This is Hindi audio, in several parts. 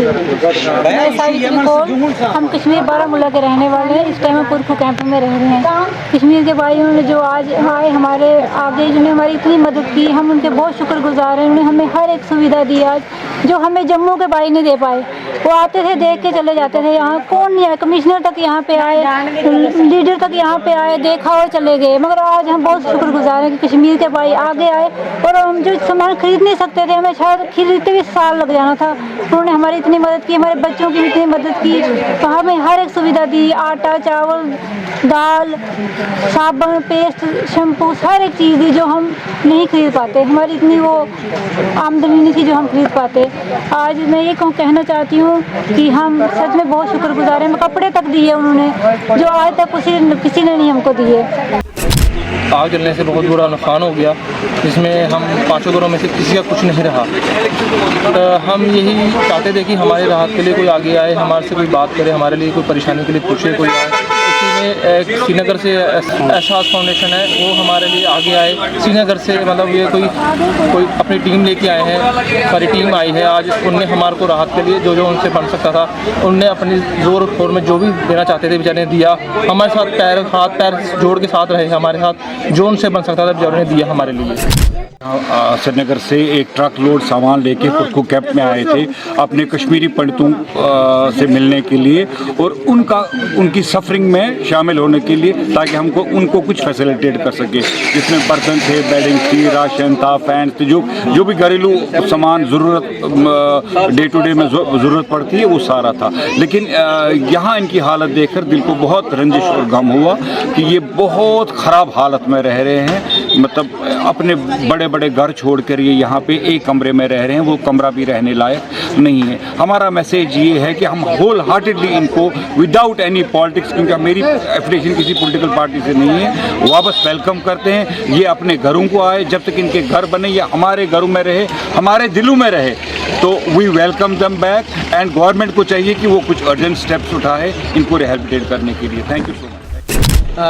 मैं सावित्री कौर, हम कश्मीर बारामूला के रहने वाले हैं। इस टाइम हम पुरखू कैंप में रह रहे हैं। कश्मीर के भाइयों ने जो आज आए हमारे आगे, जिन्होंने हमारी इतनी मदद की, हम उनके बहुत शुक्रगुजार हैं। उन्होंने हमें हर एक सुविधा दी आज, जो हमें जम्मू के भाई नहीं दे पाए। वो आते थे, देख के चले जाते थे। यहाँ कौन नहीं आया, कमिश्नर तक यहाँ पे आए, लीडर तक यहाँ पे आए, देखा और चले गए। मगर आज हम बहुत शुक्रगुजार हैं कि कश्मीर के भाई आगे आए। और हम जो सामान खरीद नहीं सकते थे, हमें शायद खरीदते भी साल लग जाना था, उन्होंने हमारी इतनी मदद की, हमारे बच्चों की इतनी मदद की। तो हमें हर एक सुविधा दी, आटा, चावल, दाल, साबुन, पेस्ट, शैम्पू, हर एक चीज़ दी जो हम नहीं खरीद पाते। हमारी इतनी वो आमदनी नहीं थी जो हम खरीद पाते। आज मैं ये कहना चाहती हूँ कि हम सच में बहुत शुक्रगुजार हैं। कपड़े तक दिए उन्होंने, जो आज तक किसी ने नहीं हमको दिए। आग जलने से बहुत बुरा नुकसान हो गया, जिसमें हम 5 घरों में से किसी का कुछ नहीं रहा। तो हम यही चाहते थे कि हमारे राहत के लिए कोई आगे आए, हमारे से कोई बात करे, हमारे लिए कोई परेशानी के लिए पूछे कोई आए। इसी में एक श्रीनगर से एहसास फाउंडेशन है, वो हमारे लिए आगे आए। श्रीनगर से मतलब ये कोई अपनी टीम लेके आए हैं, सारी टीम आई है आज। उनने हमारे को राहत के लिए जो उनसे बन सकता था, उनने अपनी ज़ोर शोर में जो भी देना चाहते थे बेचारे ने दिया। हमारे साथ हाथ पैर जोड़ के साथ रहे, हमारे साथ जो उनसे बन सकता था बेचारों ने दिया हमारे लिए। श्रीनगर से एक ट्रक लोड सामान लेके पुरखू कैंप में आए थे अपने कश्मीरी पंडितों से मिलने के लिए और उनकी सफरिंग में शामिल होने के लिए, ताकि हमको उनको कुछ फैसिलिटेट कर सके, जिसमें बर्तन थे, बेडिंग थी, राशन था, फैन थे, जो भी घरेलू सामान ज़रूरत डे टू डे में ज़रूरत पड़ती है वो सारा था। लेकिन यहाँ इनकी हालत देखकर दिल को बहुत रंजिश और गम हुआ कि ये बहुत ख़राब हालत में रह रहे हैं। मतलब अपने बड़े बड़े घर छोड़कर ये यहाँ पे एक कमरे में रह रहे हैं, वो कमरा भी रहने लायक नहीं है। हमारा मैसेज ये है कि हम होल हार्टेडली इनको विदाउट एनी पॉलिटिक्स, क्योंकि मेरी एफिलिएशन किसी पॉलिटिकल पार्टी से नहीं है, वापस वेलकम करते हैं। ये अपने घरों को आए, जब तक इनके घर बने या हमारे घरों में रहे, हमारे दिलों में रहे, तो we welcome them back. And government को चाहिए कि वो कुछ अर्जेंट स्टेप्स उठाए इनको रिहेबिलिटेट करने के लिए। Thank you so much.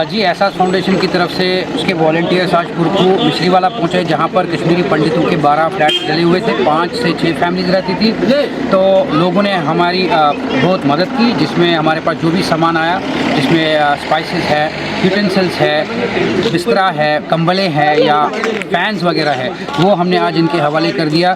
जी, एहसास फाउंडेशन की तरफ से उसके वॉलंटियर्स आज पुरखू मिश्रीवाला पहुंचे, जहां पर कश्मीरी पंडितों के 12 फ्लैट जले हुए थे, 5 से 6 फैमिलीज रहती थी। तो लोगों ने हमारी बहुत मदद की, जिसमें हमारे पास जो भी सामान आया, जिसमें स्पाइसेस है, यूटेंसिल्स है, बिस्तरा है, कंबले हैं या फैंस वगैरह है, वो हमने आज इनके हवाले कर दिया।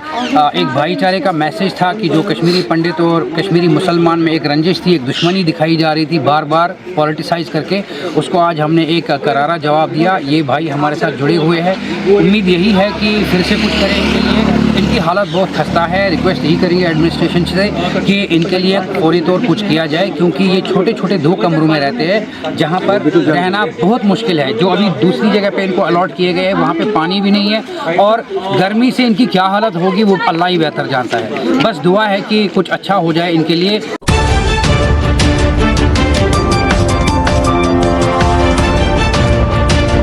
एक भाईचारे का मैसेज था कि जो कश्मीरी पंडित और कश्मीरी मुसलमान में एक रंजिश थी, एक दुश्मनी दिखाई जा रही थी बार बार पॉलिटिसाइज करके, उसको आज हमने एक करारा जवाब दिया। ये भाई हमारे साथ जुड़े हुए हैं, उम्मीद यही है कि फिर से कुछ करें इनके लिए। इनकी हालत बहुत खस्ता है, रिक्वेस्ट यही करेंगे एडमिनिस्ट्रेशन से कि इनके लिए फौरी तौर कुछ किया जाए, क्योंकि ये छोटे छोटे 2 कमरों में रहते हैं, जहाँ पर रहना बहुत मुश्किल है। जो अभी दूसरी जगह पे इनको अलॉट किए गए हैं, वहाँ पे पानी भी नहीं है, और गर्मी से इनकी क्या हालत होगी वो अल्लाह ही बेहतर जानता है। बस दुआ है कि कुछ अच्छा हो जाए इनके लिए।